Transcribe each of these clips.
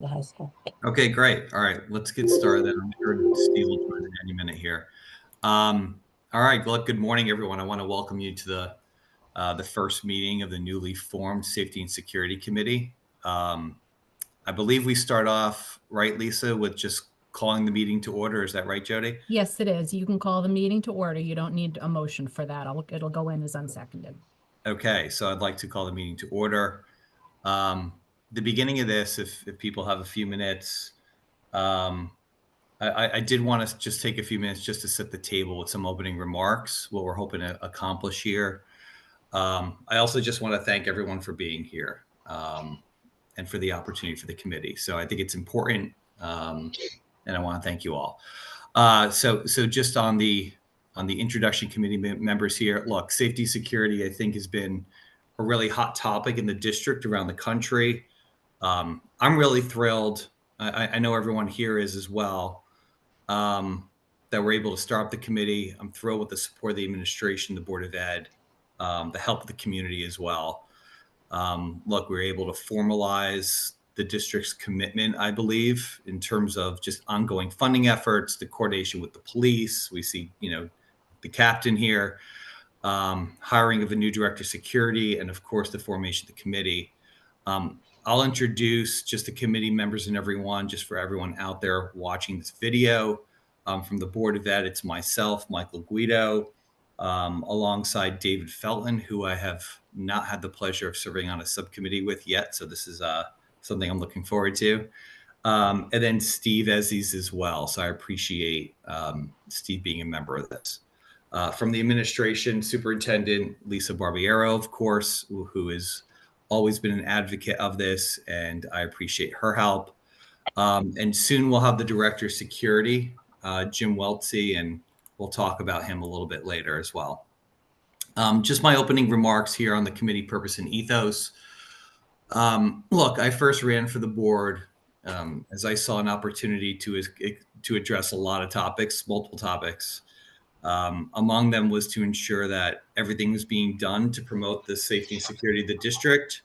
the high school. Okay, great. All right, let's get started then. I'm sure Steve will join in any minute here. All right, well, good morning, everyone. I want to welcome you to the first meeting of the newly formed Safety and Security Committee. I believe we start off, right, Lisa, with just calling the meeting to order. Is that right, Jody? Yes, it is. You can call the meeting to order. You don't need a motion for that. It'll go in as unseconded. Okay, so I'd like to call the meeting to order. The beginning of this, if people have a few minutes, I did want to just take a few minutes just to set the table with some opening remarks, what we're hoping to accomplish here. I also just want to thank everyone for being here and for the opportunity for the committee. So I think it's important, and I want to thank you all. So just on the introduction committee members here, look, safety security, I think, has been a really hot topic in the district around the country. I'm really thrilled. I know everyone here is as well. That we're able to start up the committee. I'm thrilled with the support of the administration, the Board of Ed, the help of the community as well. Look, we're able to formalize the district's commitment, I believe, in terms of just ongoing funding efforts, the coordination with the police. We see, the captain here, hiring of a new director of security, and of course, the formation of the committee. I'll introduce just the committee members and everyone, just for everyone out there watching this video. From the Board of Ed, it's myself, Michael Guido, alongside David Felton, who I have not had the pleasure of serving on a subcommittee with yet. So this is something I'm looking forward to. And then Steve Ezzies as well. So I appreciate Steve being a member of this. From the administration, Superintendent Lisa Barbiero, of course, who has always been an advocate of this, and I appreciate her help. And soon we'll have the Director of Security, Jim Weltsey, and we'll talk about him a little bit later as well. Just my opening remarks here on the committee purpose and ethos. Look, I first ran for the board as I saw an opportunity to address a lot of topics, multiple topics. Among them was to ensure that everything was being done to promote the safety and security of the district,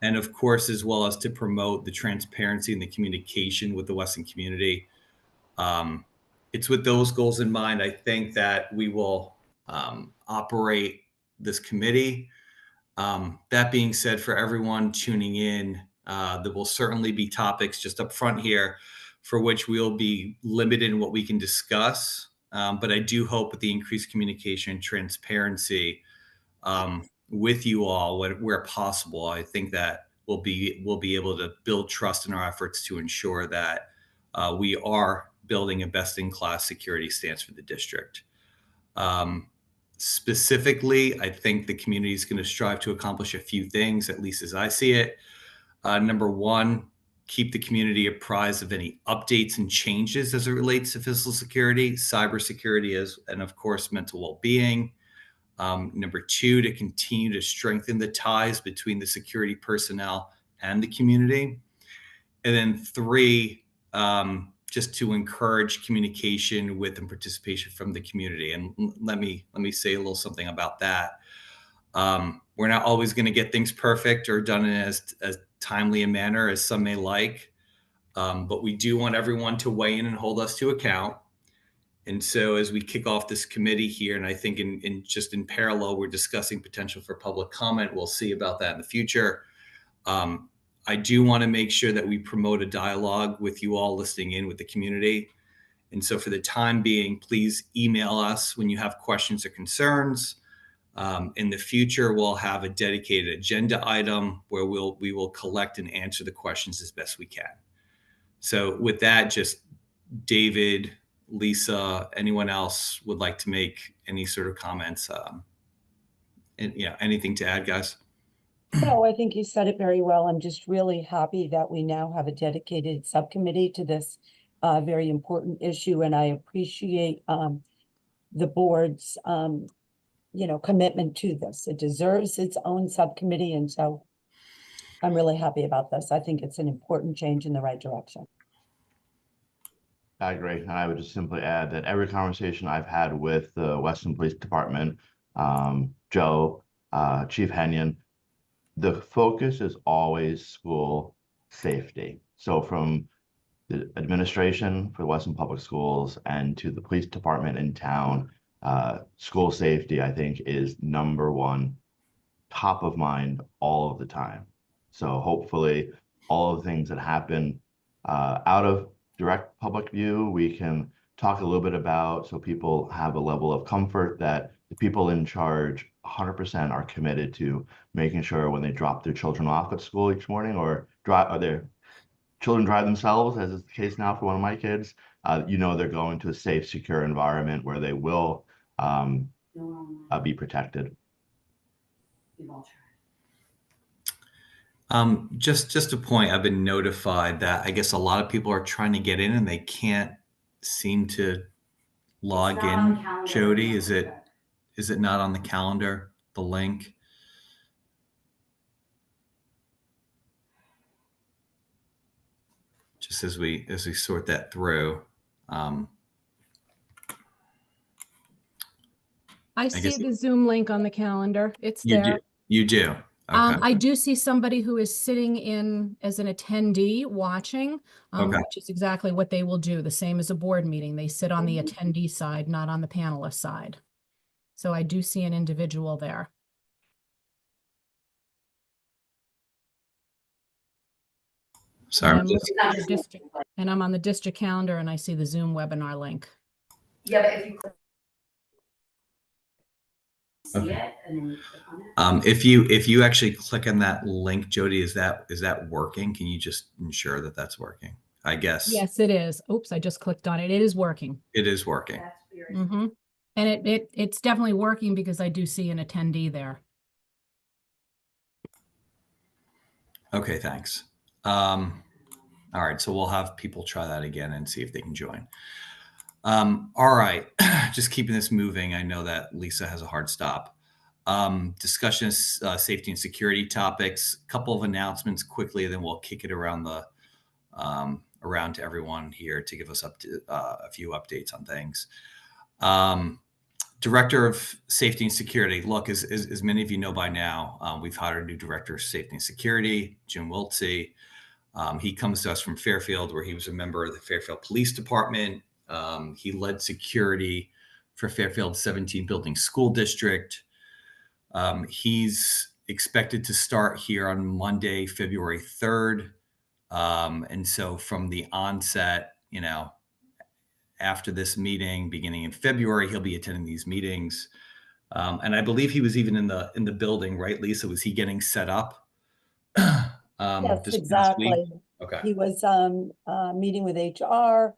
and of course, as well as to promote the transparency and the communication with the Weston community. It's with those goals in mind, I think, that we will operate this committee. That being said, for everyone tuning in, there will certainly be topics just up front here for which we'll be limited in what we can discuss. But I do hope with the increased communication and transparency with you all, where possible, I think that we'll be able to build trust in our efforts to ensure that we are building a best-in-class security stance for the district. Specifically, I think the community is going to strive to accomplish a few things, at least as I see it. Number one, keep the community apprised of any updates and changes as it relates to physical security, cybersecurity, and of course, mental well-being. Number two, to continue to strengthen the ties between the security personnel and the community. And then three, just to encourage communication with and participation from the community. And let me say a little something about that. We're not always going to get things perfect or done in as timely a manner as some may like, but we do want everyone to weigh in and hold us to account. And so as we kick off this committee here, and I think in parallel, we're discussing potential for public comment. We'll see about that in the future. I do want to make sure that we promote a dialogue with you all listening in with the community. And so for the time being, please email us when you have questions or concerns. In the future, we'll have a dedicated agenda item where we will collect and answer the questions as best we can. So with that, just David, Lisa, anyone else would like to make any sort of comments? And anything to add, guys? No, I think you said it very well. I'm just really happy that we now have a dedicated subcommittee to this very important issue, and I appreciate the board's commitment to this. It deserves its own subcommittee, and so I'm really happy about this. I think it's an important change in the right direction. I agree, and I would just simply add that every conversation I've had with the Weston Police Department, Joe, Chief Henyon, the focus is always school safety. So from the administration for Weston Public Schools and to the police department in town, school safety, I think, is number one, top of mind all of the time. So hopefully all of the things that happen out of direct public view, we can talk a little bit about so people have a level of comfort that the people in charge 100% are committed to making sure when they drop their children off at school each morning or their children drive themselves, as is the case now for one of my kids, they're going to a safe, secure environment where they will be protected. Just a point, I've been notified that I guess a lot of people are trying to get in and they can't seem to log in. Jody, is it not on the calendar, the link? Just as we sort that through. I guess see the Zoom link on the calendar. It's there. You do. Okay. I do see somebody who is sitting in as an attendee watching, Okay. which is exactly what they will do, the same as a board meeting. They sit on the attendee side, not on the panelist side. So I do see an individual there. Sorry. And I'm looking at the district, and I'm on the district calendar and I see the Zoom webinar link. Yeah, but if you click see Okay. it and then you click on it. If you actually click on that link, Jody, is that working? Can you just ensure that that's working? I guess. Yes, it is. Oops, I just clicked on it. It is working. It is working. That's weird. Mm-hmm. And it's definitely working because I do see an attendee there. Okay, thanks. All right, so we'll have people try that again and see if they can join. All right, just keeping this moving. I know that Lisa has a hard stop. Discussion of safety and security topics. A couple of announcements quickly, then we'll kick it around to everyone here to give us a few updates on things. Director of Safety and Security. Look, as many of you know by now, we've hired a new Director of Safety and Security, Jim Wiltsey. He comes to us from Fairfield, where he was a member of the Fairfield Police Department. He led security for Fairfield 17 Building School District. He's expected to start here on Monday, February 3rd. And so from the onset, after this meeting, beginning in February, he'll be attending these meetings. And I believe he was even in the building, right, Lisa? Was he getting set up? Yes, this past week? exactly. Okay. He was meeting with HR.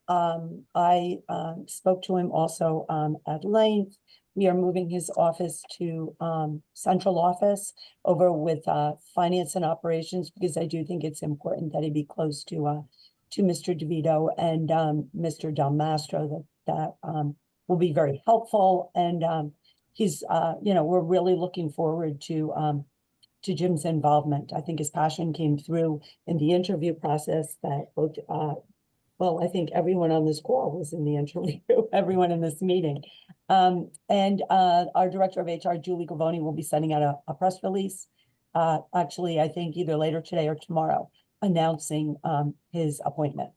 I spoke to him also at length. We are moving his office to central office over with finance and operations, because I do think it's important that he be close to Mr. DeVito and Mr. Del Mastro. That will be very helpful. And he's, we're really looking forward to Jim's involvement. I think his passion came through in the interview process that both, I think everyone on this call was in the interview, everyone in this meeting. And our Director of HR, Julie Gavoni, will be sending out a press release, actually, I think either later today or tomorrow, announcing his appointment.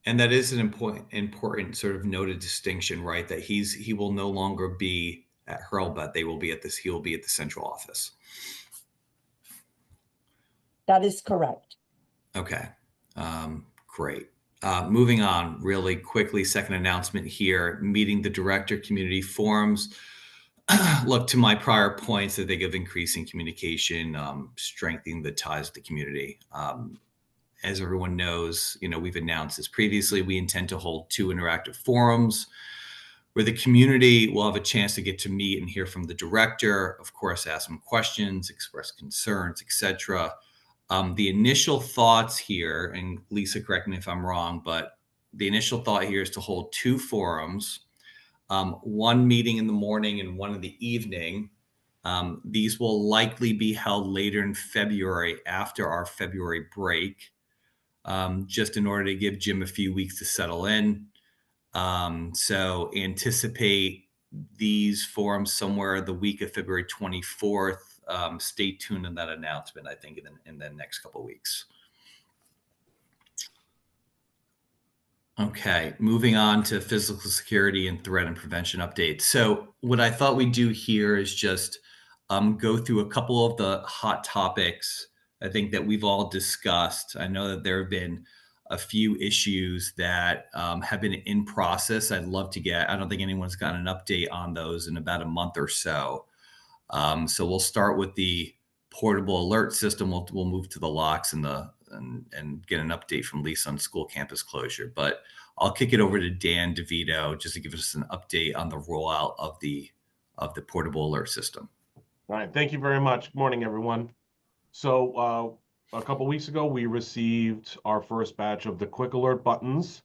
And that is an important sort of noted distinction, right? That he will no longer be at Hurlbut. He will be at the central office. That is correct. Okay, great. Moving on really quickly, second announcement here, meeting the director community forums. Look, to my prior points, I think of increasing communication, strengthening the ties with the community. As everyone knows, we've announced this previously, we intend to hold 2 interactive forums where the community will have a chance to get to meet and hear from the director, of course, ask some questions, express concerns, etc. The initial thoughts here, and Lisa, correct me if I'm wrong, but the initial thought here is to hold 2 forums, one meeting in the morning and one in the evening. These will likely be held later in February after our February break, just in order to give Jim a few weeks to settle in. So anticipate these forums somewhere the week of February 24th. Stay tuned on that announcement, I think, in the next couple of weeks. Okay, moving on to physical security and threat and prevention updates. So, what I thought we'd do here is just go through a couple of the hot topics I think that we've all discussed. I know that there have been a few issues that have been in process. I'd love to get, I don't think anyone's gotten an update on those in about a month or so. So, we'll start with the portable alert system. We'll move to the locks and and get an update from Lisa on school campus closure. But I'll kick it over to Dan DeVito just to give us an update on the rollout of the portable alert system. All right, thank you very much. Good morning, everyone. So a couple weeks ago, we received our first batch of the quick alert buttons,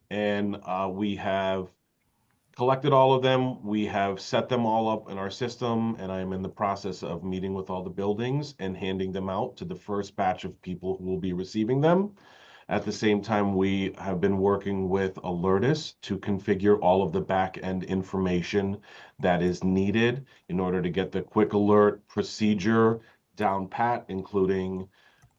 and we have collected all of them. We have set them all up in our system, and I'm in the process of meeting with all the buildings and handing them out to the first batch of people who will be receiving them. At the same time, we have been working with Alertus to configure all of the back-end information that is needed in order to get the quick alert procedure down pat, including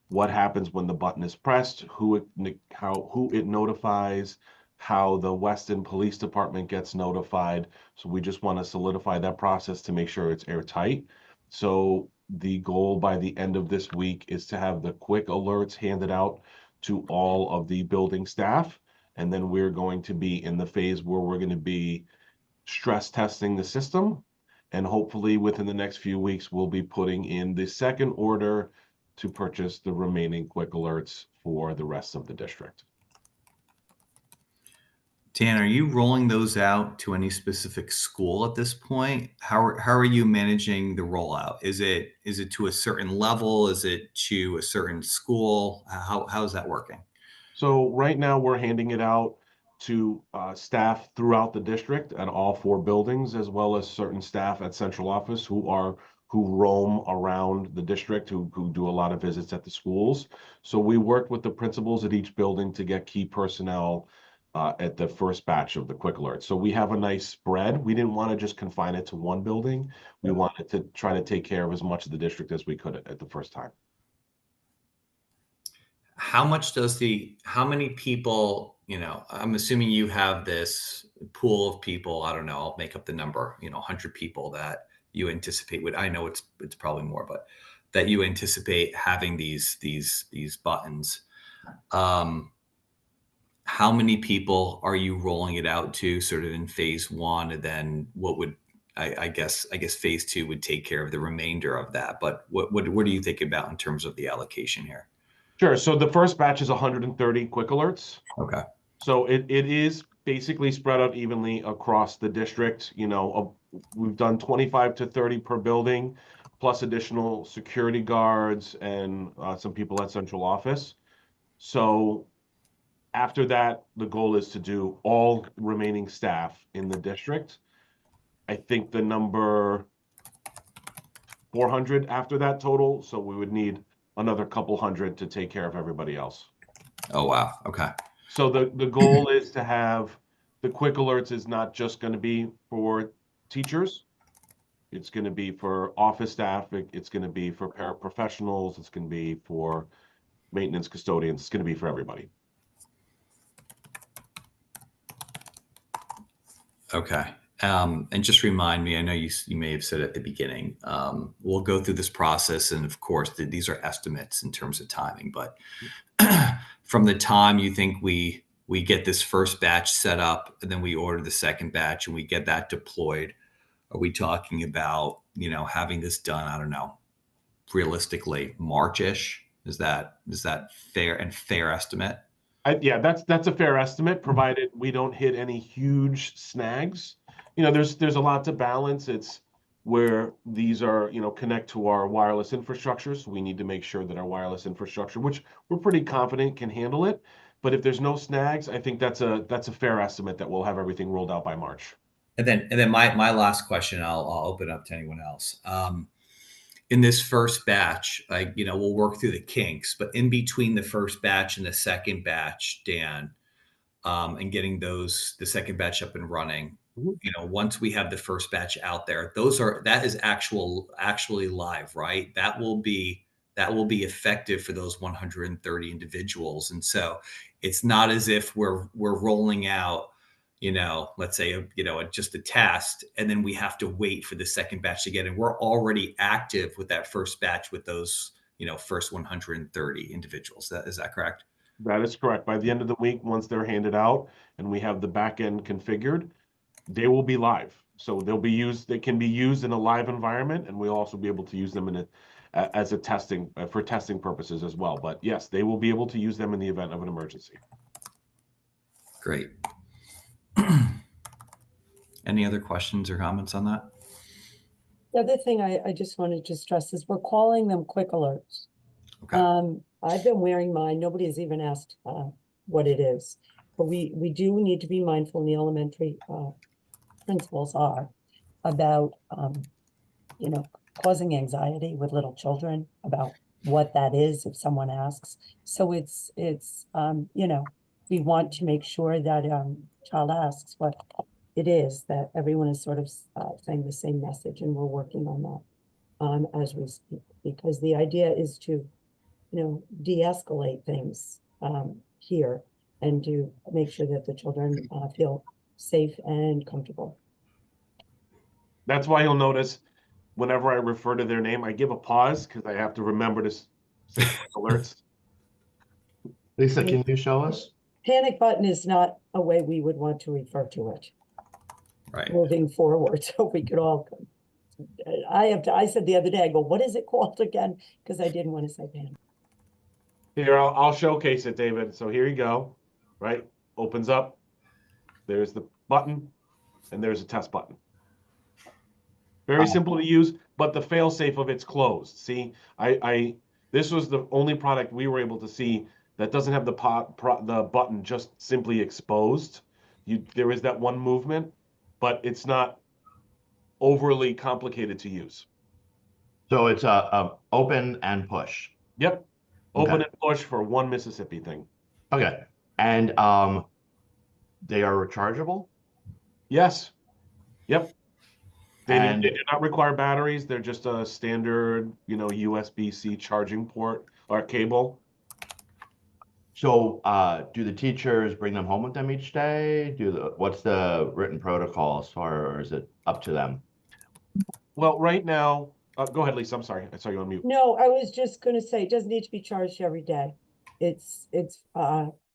what happens when the button is pressed, who it notifies, how the Weston Police Department gets notified. So we just want to solidify that process to make sure it's airtight. So the goal by the end of this week is to have the quick alerts handed out to all of the building staff. And then we're going to be in the phase where we're going to be stress testing the system. And hopefully within the next few weeks, we'll be putting in the second order to purchase the remaining quick alerts for the rest of the district. Dan, are you rolling those out to any specific school at this point? How are you managing the rollout? Is it to a certain level? Is it to a certain school? How is that working? So right now we're handing it out to staff throughout the district at all 4 buildings, as well as certain staff at central office who roam around the district, who do a lot of visits at the schools. So we worked with the principals at each building to get key personnel at the first batch of the quick alerts. So we have a nice spread. We didn't want to just confine it to one building. We wanted to try to take care of as much of the district as we could at the first time. How many people, I'm assuming you have this pool of people, I don't know, I'll make up the number, 100 people that you anticipate I know it's probably more, but that you anticipate having these buttons. How many people are you rolling it out to sort of in phase 1? And then what would, I guess phase 2 would take care of the remainder of that. But what do you think about in terms of the allocation here? Sure. So the first batch is 130 quick alerts. Okay. So it is basically spread out evenly across the district. We've done 25 to 30 per building, plus additional security guards and some people at central office. So after that, the goal is to do all remaining staff in the district. I think the number 400 after that total. So we would need another couple hundred to take care of everybody else. Oh, wow. Okay. So the goal is to have the quick alerts is not just going to be for teachers. It's going to be for office staff. It's going to be for paraprofessionals. It's going to be for maintenance custodians. It's going to be for everybody. Okay. And just remind me, I know you may have said at the beginning, we'll go through this process. And of course, these are estimates in terms of timing, but from the time you think we get this first batch set up and then we order the second batch and we get that deployed, are we talking about, having this done, I don't know, realistically March-ish? Is that fair estimate? Yeah, that's a fair estimate, provided we don't hit any huge snags. There's a lot to balance. It's where these are, connect to our wireless infrastructure. So we need to make sure that our wireless infrastructure, which we're pretty confident can handle it. But if there's no snags, I think that's a fair estimate that we'll have everything rolled out by March. And then my last question, I'll open up to anyone else. In this first batch, we'll work through the kinks, but in between the first batch and the second batch, Dan, and getting the second batch up and running, once we have the first batch out there, that is actually live, right? That will be that will be effective for those 130 individuals. And so it's not as if we're rolling out, let's say, just a test, and then we have to wait for the second batch to get in. We're already active with that first batch with those, first 130 individuals. Is that correct? That is correct. By the end of the week, once they're handed out and we have the back end configured, they will be live. So they can be used in a live environment, and we'll also be able to use them as a testing for testing purposes as well. But yes, they will be able to use them in the event of an emergency. Great. Any other questions or comments on that? The other thing I just wanted to stress is we're calling them quick alerts. Okay. I've been wearing mine. Nobody has even asked what it is, but we do need to be mindful, and the elementary principals are, about causing anxiety with little children about what that is if someone asks. So it's we want to make sure that child asks what it is, that everyone is sort of saying the same message, and we're working on that as we speak, because the idea is to de-escalate things here and to make sure that the children feel safe and comfortable. That's why you'll notice whenever I refer to their name, I give a pause because I have to remember to say quick alerts. Lisa, can you show us? Panic button is not a way we would want to refer to it Right. moving forward. So we could all, I said the other day, I go, what is it called again? Because I didn't want to say panic. Here, I'll showcase it, David. So here you go, right? Opens up. There's the button, and there's a test button. Very simple to use, but the fail-safe of it's closed. See, this was the only product we were able to see that doesn't have the button just simply exposed. There is that one movement, but it's not overly complicated to use. So it's a open and push. Yep. Open Okay. and push for one Mississippi thing. Okay. And they are rechargeable? Yes. Yep. They And do not require batteries. They're just a standard, USB-C charging port or cable. so do the teachers bring them home with them each day? What's the written protocol as far, or is it up to them? Well, right now, go ahead, Lisa. I'm sorry. I saw you on mute. No, I was just going to say, it doesn't need to be charged every day. It's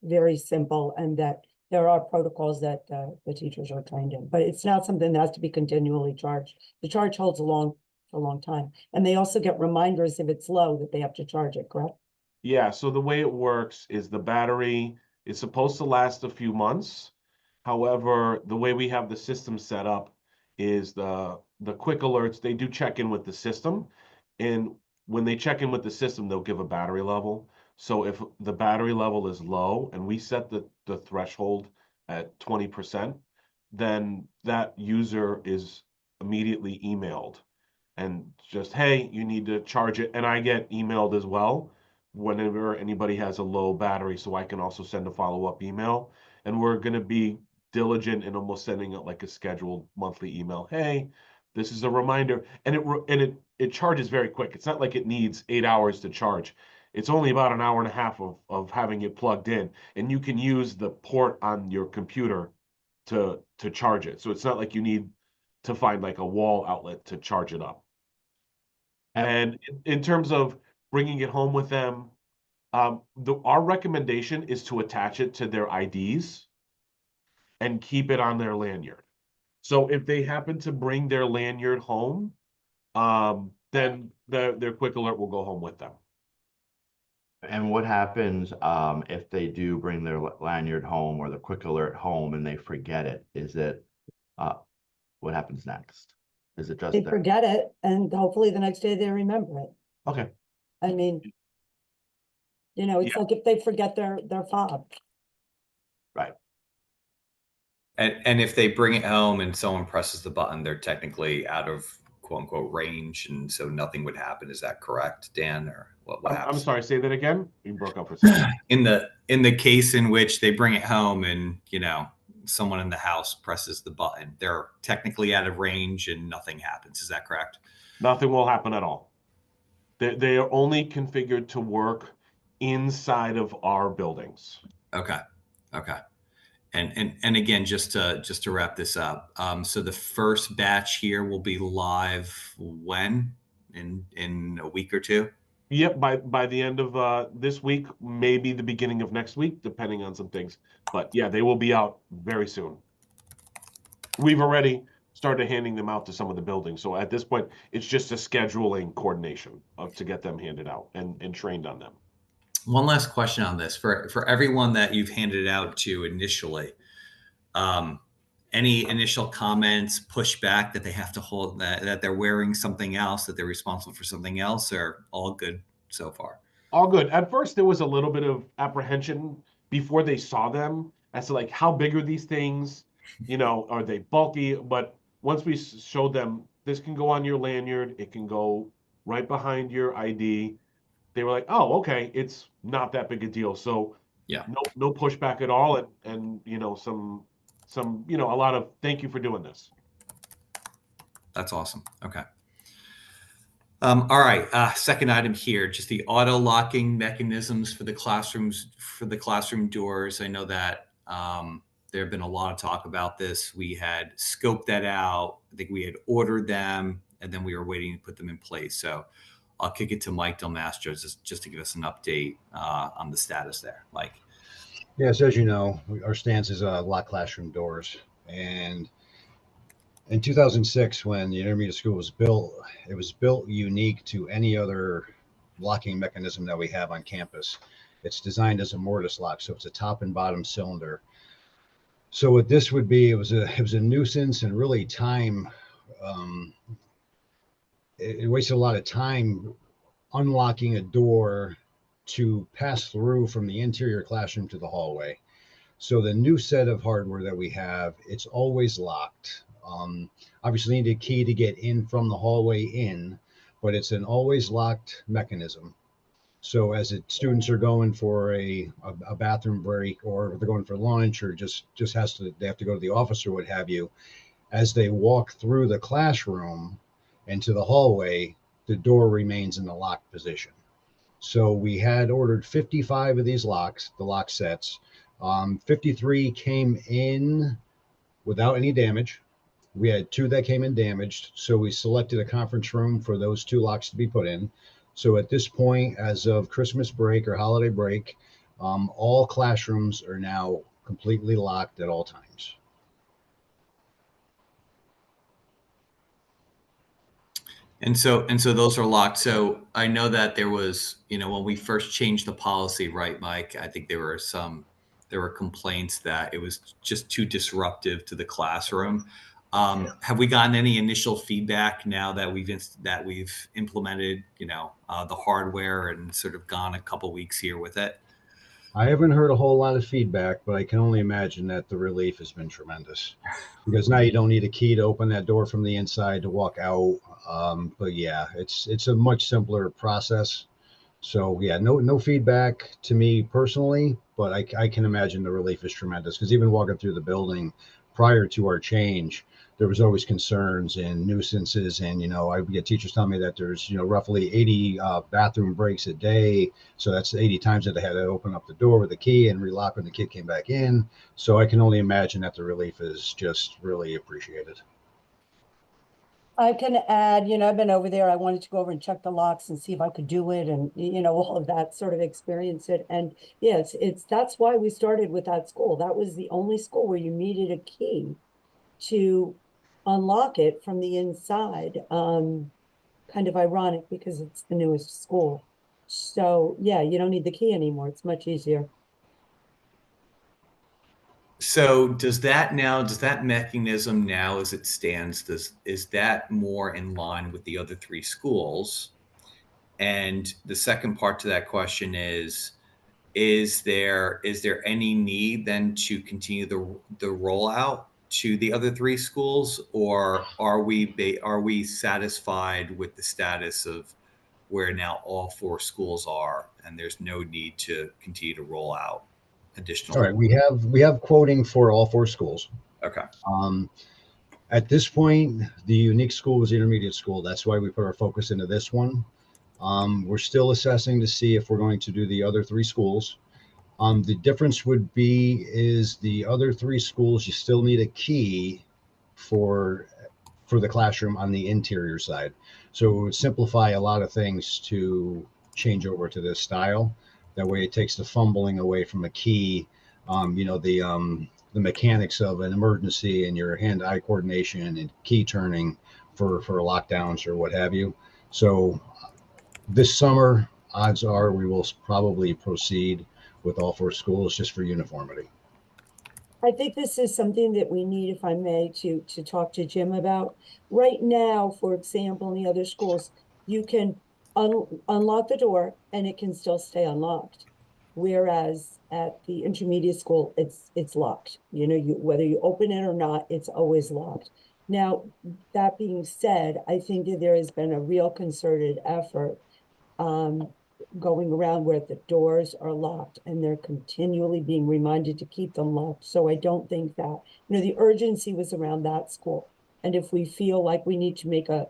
very simple, and that there are protocols that the teachers are trained in, but it's not something that has to be continually charged. The charge holds for a long time. And they also get reminders if it's low that they have to charge it, correct? Yeah, so the way it works is the battery is supposed to last a few months. However, the way we have the system set up is the quick alerts, they do check in with the system. And when they check in with the system, they'll give a battery level. So if the battery level is low and we set the threshold at 20%, then that user is immediately emailed and just, hey, you need to charge it. And I get emailed as well whenever anybody has a low battery, so I can also send a follow-up email. And we're going to be diligent in almost sending out like a scheduled monthly email. Hey, this is a reminder. And it charges very quick. It's not like it needs 8 hours to charge. It's only about an hour and a half of having it plugged in, and you can use the port on your computer to charge it. So it's not like you need to find like a wall outlet to charge it up. And in terms of bringing it home with them, our recommendation is to attach it to their IDs and keep it on their lanyard. So if they happen to bring their lanyard home, then their quick alert will go home with them. And what happens if they do bring their lanyard home or the quick alert home and they forget it? What happens next? Is it just They that? forget it, and hopefully the next day they remember it. Okay. I mean, it's like if they forget their fob. Right. And if they bring it home and someone presses the button, they're technically out of quote unquote range, and so nothing would happen. Is that correct, Dan? Or what happens? I'm sorry, say that again. You broke up for a second. In the case in which they bring it home and someone in the house presses the button, they're technically out of range and nothing happens. Is that correct? Nothing will happen at all. They are only configured to work inside of our buildings. Okay. Okay. And again, just to wrap this up, so the first batch here will be live when? In a week or two? Yep, by the end of this week, maybe the beginning of next week, depending on some things. But yeah, they will be out very soon. We've already started handing them out to some of the buildings. So at this point, it's just a scheduling coordination to get them handed out and trained on them. One last question on this for everyone that you've handed it out to initially. Any initial comments, pushback that they have to hold that they're wearing something else, that they're responsible for something else, or all good so far? All good. At first, there was a little bit of apprehension before they saw them as to like how big are these things, you know, are they bulky? But once we showed them this can go on your lanyard, it can go right behind your ID. They were like, "Oh, okay, it's not that big a deal." So Yeah. no pushback at all, and you know a lot of thank you for doing this. That's awesome. Okay. All right. Second item here, just the auto locking mechanisms for the classrooms, for the classroom doors. I know that there have been a lot of talk about this. We had scoped that out. I think we had ordered them, and then we were waiting to put them in place. So I'll kick it to Mike Del Mastro just to give us an update on the status there. Mike. Yes, as you know, our stance is lock classroom doors. And in 2006, when the intermediate school was built, it was built unique to any other locking mechanism that we have on campus. It's designed as a mortise lock, so it's a top and bottom cylinder. So what this would be, it was a nuisance and really time. It wasted a lot of time unlocking a door to pass through from the interior classroom to the hallway. So the new set of hardware that we have, it's always locked. Obviously, you need a key to get in from the hallway in, but it's an always locked mechanism. So as students are going for a bathroom break, or they're going for lunch, or they have to go to the office or what have you, as they walk through the classroom into the hallway, the door remains in the locked position. So we had ordered 55 of these locks, the lock sets. 53 came in without any damage. We had 2 that came in damaged. So we selected a conference room for those 2 locks to be put in. So at this point, as of Christmas break or holiday break, all classrooms are now completely locked at all times. And so those are locked. So I know that there was, when we first changed the policy, right, Mike, I think there were complaints that it was just too disruptive to the classroom. Have we gotten any initial feedback now that we've implemented, the hardware and sort of gone a couple weeks here with it? I haven't heard a whole lot of feedback, but I can only imagine that the relief has been tremendous, because now you don't need a key to open that door from the inside to walk out. But yeah, it's a much simpler process. So yeah, no feedback to me personally, but I can imagine the relief is tremendous, because even walking through the building prior to our change, there was always concerns and nuisances. And, I would get teachers telling me that there's, roughly 80 bathroom breaks a day. So that's 80 times that they had to open up the door with a key and relock when the kid came back in. So I can only imagine that the relief is just really appreciated. I can add, I've been over there. I wanted to go over and check the locks and see if I could do it, and, all of that, sort of experience it. And yes, that's why we started with that school. That was the only school where you needed a key to unlock it from the inside. Kind of ironic, because it's the newest school. So yeah, you don't need the key anymore. It's much easier. So does that mechanism now, as it stands, is that more in line with the other 3 schools? And the second part to that question is there any need then to continue the rollout to the other 3 schools, or are we satisfied with the status of where now all 4 schools are, and there's no need to continue to roll out additional? All right, we have quoting for all 4 schools. Okay. At this point, the unique school was the intermediate school. That's why we put our focus into this one. We're still assessing to see if we're going to do the other three schools. The difference would be is the other three schools, you still need a key for the classroom on the interior side. So it would simplify a lot of things to change over to this style. That way it takes the fumbling away from a key, the mechanics of an emergency and your hand-eye coordination and key turning for lockdowns or what have you. So this summer, odds are we will probably proceed with all four schools just for uniformity. I think this is something that we need, if I may, to talk to Jim about. Right now, for example, in the other schools, you can unlock the door and it can still stay unlocked. Whereas at the intermediate school, it's locked. You know, whether you open it or not, it's always locked. Now, that being said, I think that there has been a real concerted effort going around where the doors are locked and they're continually being reminded to keep them locked. So I don't think that, the urgency was around that school. And if we feel like we need to make a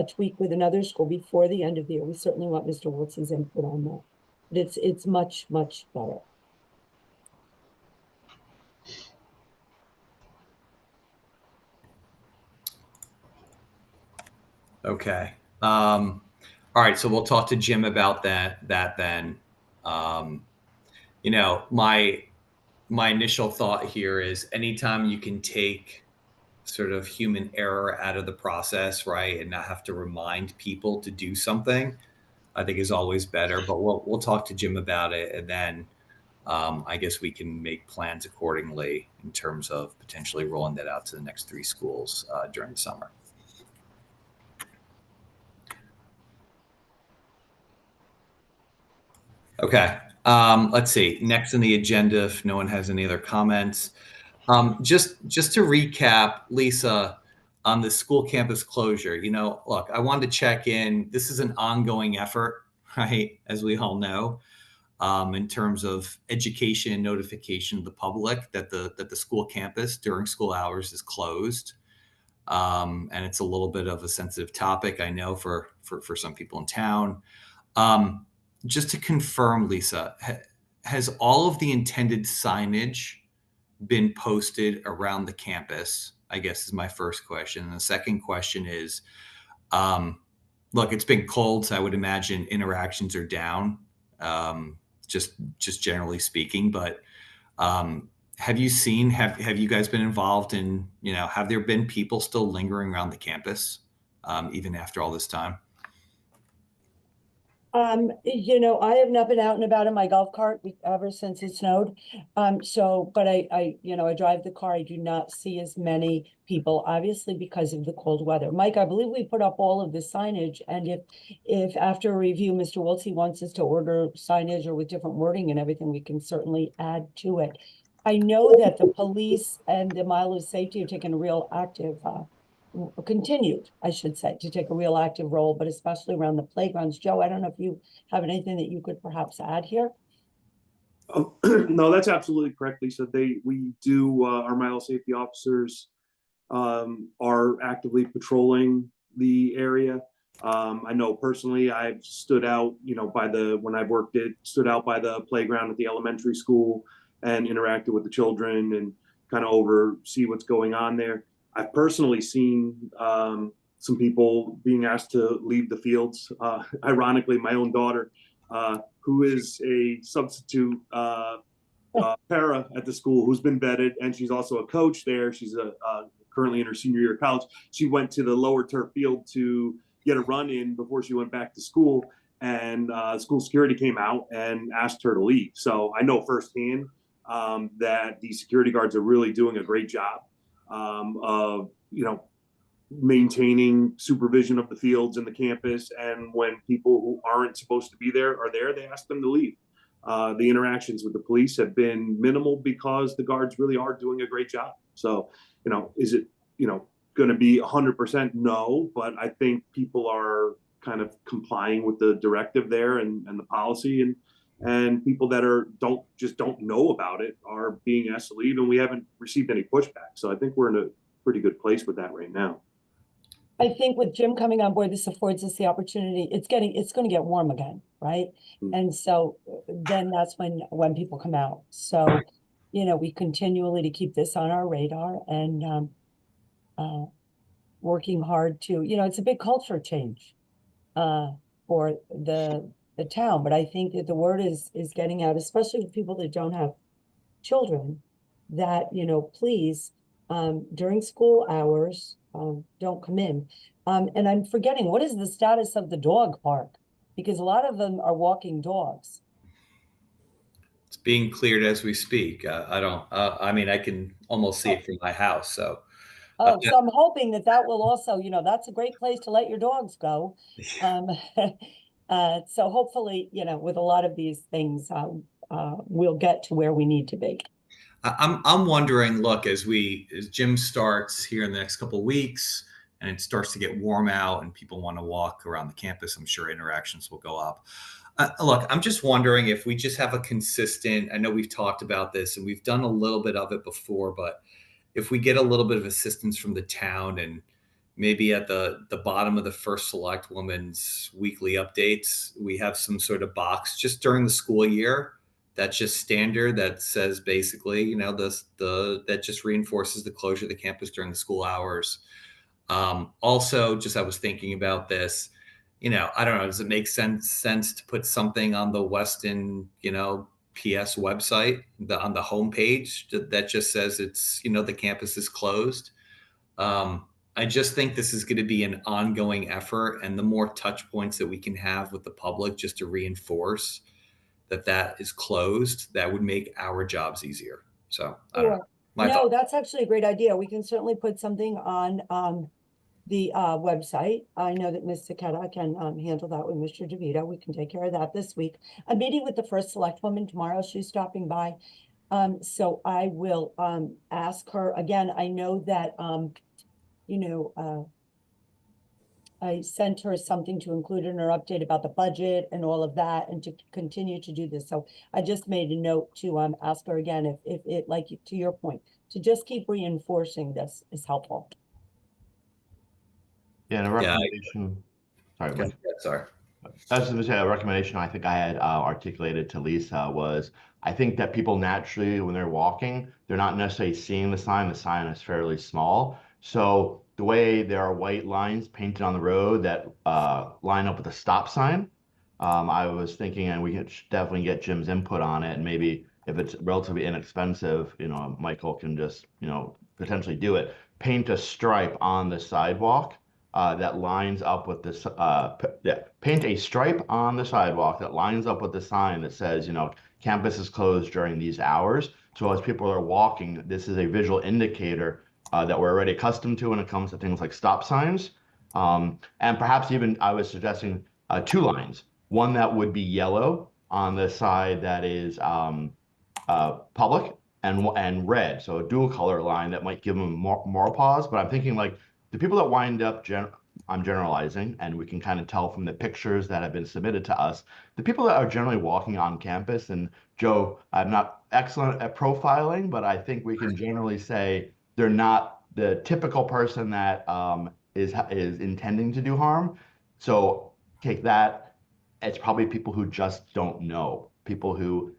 tweak with another school before the end of the year, we certainly want Mr. Wilson's input on that. But it's much, much better. Okay. All right, so we'll talk to Jim about that then. My initial thought here is anytime you can take sort of human error out of the process, right, and not have to remind people to do something, I think is always better. But we'll talk to Jim about it, and then I guess we can make plans accordingly in terms of potentially rolling that out to the next three schools during the summer. Okay. Let's see. Next on the agenda, if no one has any other comments, just to recap, Lisa, on the school campus closure, look, I wanted to check in. This is an ongoing effort, right? As we all know, in terms of education and notification of the public that the school campus during school hours is closed. And it's a little bit of a sensitive topic, I know, for some people in town. Just to confirm, Lisa, has all of the intended signage been posted around the campus? I guess is my first question. And the second question is, look, it's been cold, so I would imagine interactions are down, just generally speaking. But have you guys been involved in, have there been people still lingering around the campus even after all this time? I have not been out and about in my golf cart ever since it snowed. But I drive the car. I do not see as many people, obviously, because of the cold weather. Mike, I believe we put up all of the signage. And if after a review, Mr. Wiltsey wants us to order signage or with different wording and everything, we can certainly add to it. I know that the police and the Milo Safety are taking a real active, continued, I should say, to take a real active role, but especially around the playgrounds. Joe, I don't know if you have anything that you could perhaps add here. No, that's absolutely correct, Lisa. We do, our Milo Safety officers are actively patrolling the area. I know personally I've stood out, when I worked stood out by the playground at the elementary school and interacted with the children and kind of oversee what's going on there. I've personally seen some people being asked to leave the fields. Ironically, my own daughter, who is a substitute para at the school, who's been vetted, and she's also a coach there. She's currently in her senior year of college. She went to the lower turf field to get a run in before she went back to school, and school security came out and asked her to leave. So I know firsthand that the security guards are really doing a great job of maintaining supervision of the fields and the campus, and when people who aren't supposed to be there are there, they ask them to leave. The interactions with the police have been minimal because the guards really are doing a great job. So, is it going to be 100%? No, but I think people are kind of complying with the directive there and the policy, and people that don't know about it are being asked to leave, and we haven't received any pushback. So I think we're in a pretty good place with that right now. I think with Jim coming on board, this affords us the opportunity. It's going to get warm again, right? Mm. And so then that's when people come out. So, we continually to keep this on our radar and working hard to, it's a big culture change for the town. But I think that the word is getting out, especially with people that don't have children, that, please, during school hours, don't come in. And I'm forgetting, what is the status of the dog park? Because a lot of them are walking dogs. It's being cleared as we speak. I don't, I mean, I can almost see it from my house. So, Oh, so I'm hoping that will also, that's a great place to let your dogs go. So hopefully, with a lot of these things, we'll get to where we need to be. I'm wondering, look, as gym starts here in the next couple of weeks and it starts to get warm out and people want to walk around the campus, I'm sure interactions will go up. Look, I'm just wondering if we just have a consistent, I know we've talked about this and we've done a little bit of it before, but if we get a little bit of assistance from the town and maybe at the bottom of the First Select Woman's weekly updates, we have some sort of box just during the school year that's just standard that says basically, that just reinforces the closure of the campus during the school hours. Also, just I was thinking about this, I don't know, does it make sense to put something on the Weston, PS website on the homepage that just says it's, the campus is closed? I just think this is going to be an ongoing effort, and the more touch points that we can have with the public just to reinforce that is closed, that would make our jobs easier. So I don't know. No, that's actually a great idea. We can certainly put something on the website. I know that Ms. Saketa can handle that with Mr. DeVito. We can take care of that this week. I'm meeting with the First Select Woman tomorrow. She's stopping by. So I will ask her again. I know that I sent her something to include in her update about the budget and all of that, and to continue to do this. So I just made a note to ask her again if it, like to your point, to just keep reinforcing this is helpful. Yeah, and a recommendation. Sorry, Mike. Sorry. I was going to say a recommendation I think I had articulated to Lisa was, I think that people naturally, when they're walking, they're not necessarily seeing the sign. The sign is fairly small. So the way there are white lines painted on the road that line up with the stop sign, I was thinking, and we could definitely get Jim's input on it. And maybe if it's relatively inexpensive, Michael can just, potentially do it. Paint a stripe on the sidewalk that lines up with this, paint a stripe on the sidewalk that lines up with the sign that says, campus is closed during these hours. So as people are walking, this is a visual indicator that we're already accustomed to when it comes to things like stop signs. And perhaps even I was suggesting 2 lines, one that would be yellow on the side that is public and red. So a dual color line that might give them more pause. But I'm thinking like the people that wind up, I'm generalizing, and we can kind of tell from the pictures that have been submitted to us, the people that are generally walking on campus, and Joe, I'm not excellent at profiling, but I think we can generally say they're not the typical person that is intending to do harm. So take that. It's probably people who just don't know, people who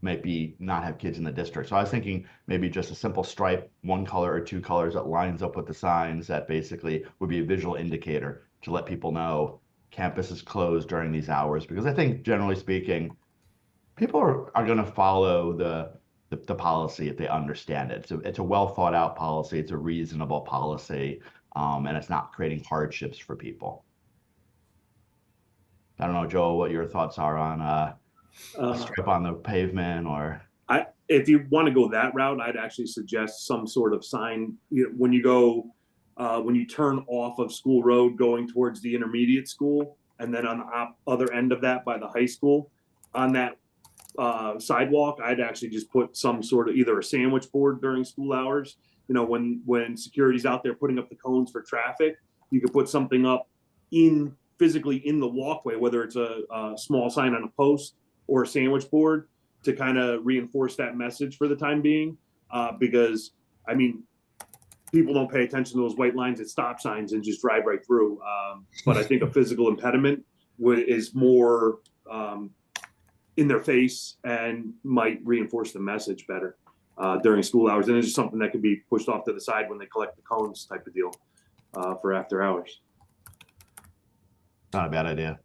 maybe not have kids in the district. So I was thinking maybe just a simple stripe, 1 color or 2 colors that lines up with the signs that basically would be a visual indicator to let people know campus is closed during these hours. Because I think generally speaking, people are going to follow the policy if they understand it. So it's a well thought out policy. It's a reasonable policy, and it's not creating hardships for people. I don't know, Joel, what your thoughts are on a stripe on the pavement, or if you want to go that route, I'd actually suggest some sort of sign when you go when you turn off of School Road going towards the intermediate school, and then on the other end of that by the high school, on that sidewalk, I'd actually just put some sort of either a sandwich board during school hours. When security's out there putting up the cones for traffic, you could put something up physically in the walkway, whether it's a small sign on a post or a sandwich board, to kind of reinforce that message for the time being. Because I mean, people don't pay attention to those white lines at stop signs and just drive right through. But I think a physical impediment is more in their face and might reinforce the message better during school hours. And it's just something that could be pushed off to the side when they collect the cones type of deal for after hours. Not a bad idea.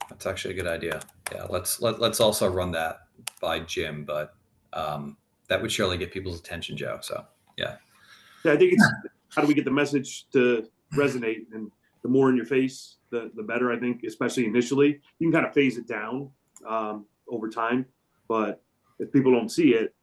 That's actually a good idea. Yeah, let's also run that by Jim, but that would surely get people's attention, Joe. So yeah. Yeah, I think it's how do we get the message to resonate, and the more in your face, the better. I think, especially initially, you can kind of phase it down over time. But if people don't see it,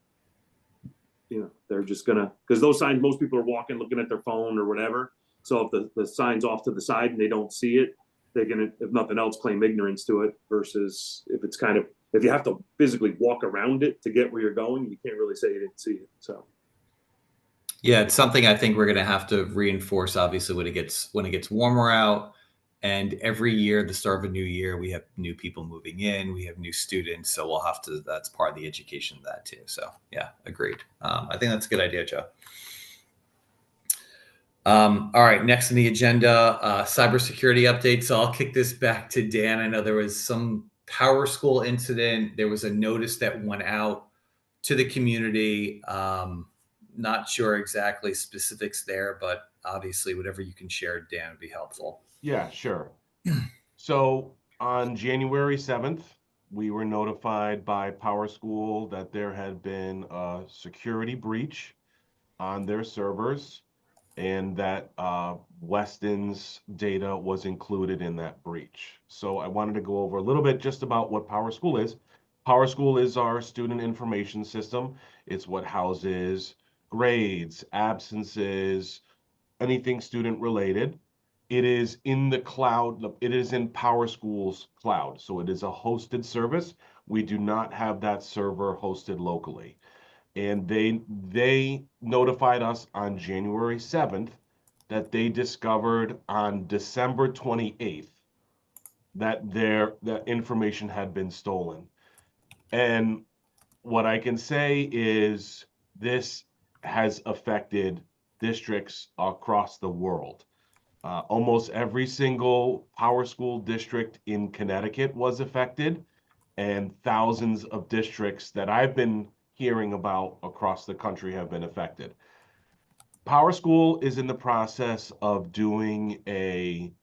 you know, they're just gonna, because those signs, most people are walking, looking at their phone or whatever. So if the sign's off to the side and they don't see it, they're gonna, if nothing else, claim ignorance to it. Versus if it's kind of, if you have to physically walk around it to get where you're going, you can't really say you didn't see it. So. Yeah, it's something I think we're going to have to reinforce, obviously, when it gets warmer out. And every year, the start of a new year, we have new people moving in, we have new students. So we'll have to, that's part of the education of that too. So yeah, agreed. I think that's a good idea, Joe. All right, next on the agenda, cybersecurity update. So I'll kick this back to Dan. I know there was some PowerSchool incident. There was a notice that went out to the community. Not sure exactly specifics there, but obviously whatever you can share, Dan, would be helpful. Yeah, sure. So on January 7th, we were notified by PowerSchool that there had been a security breach on their servers, and that Weston's data was included in that breach. So I wanted to go over a little bit just about what PowerSchool is. PowerSchool is our student information system. It's what houses grades, absences, anything student related. It is in the cloud. It is in PowerSchool's cloud. So it is a hosted service. We do not have that server hosted locally. And they notified us on January 7th that they discovered on December 28th that that information had been stolen. And what I can say is this has affected districts across the world. Almost every single PowerSchool district in Connecticut was affected, and thousands of districts that I've been hearing about across the country have been affected. PowerSchool is in the process of doing a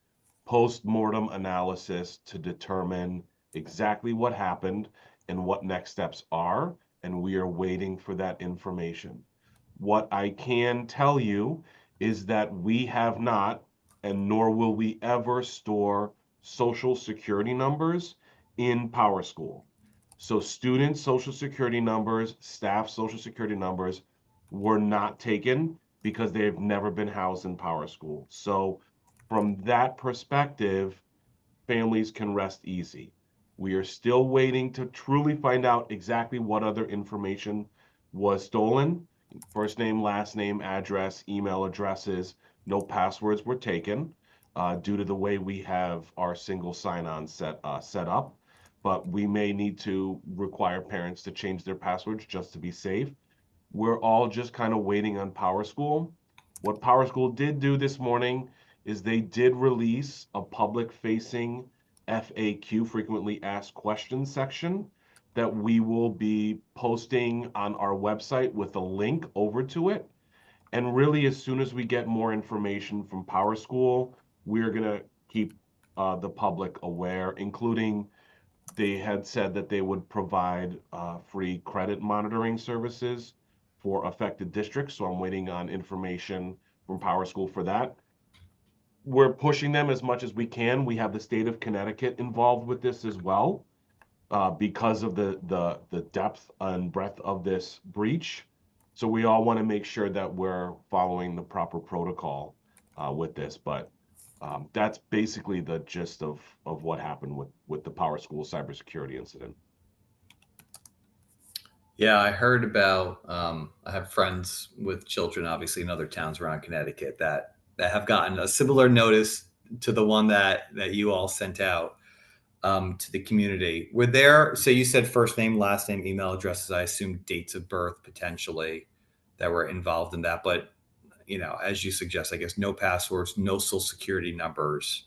post-mortem analysis to determine exactly what happened and what next steps are, and we are waiting for that information. What I can tell you is that we have not, and nor will we ever, store social security numbers in PowerSchool. So student social security numbers, staff social security numbers were not taken because they have never been housed in PowerSchool. So from that perspective, families can rest easy. We are still waiting to truly find out exactly what other information was stolen. First name, last name, address, email addresses, no passwords were taken due to the way we have our single sign-on set up. But we may need to require parents to change their passwords just to be safe. We're all just kind of waiting on PowerSchool. What PowerSchool did do this morning is they did release a public-facing FAQ, frequently asked questions section, that we will be posting on our website with a link over to it. And really, as soon as we get more information from PowerSchool, we're going to keep the public aware, including they had said that they would provide free credit monitoring services for affected districts. So I'm waiting on information from PowerSchool for that. We're pushing them as much as we can. We have the state of Connecticut involved with this as well because of the depth and breadth of this breach. So we all want to make sure that we're following the proper protocol with this. But that's basically the gist of what happened with the PowerSchool cybersecurity incident. Yeah, I heard about, I have friends with children, obviously, in other towns around Connecticut that have gotten a similar notice to the one that you all sent out to the community. Were there, so you said first name, last name, email addresses, I assume dates of birth potentially that were involved in that, but as you suggest, I guess, no passwords, no social security numbers.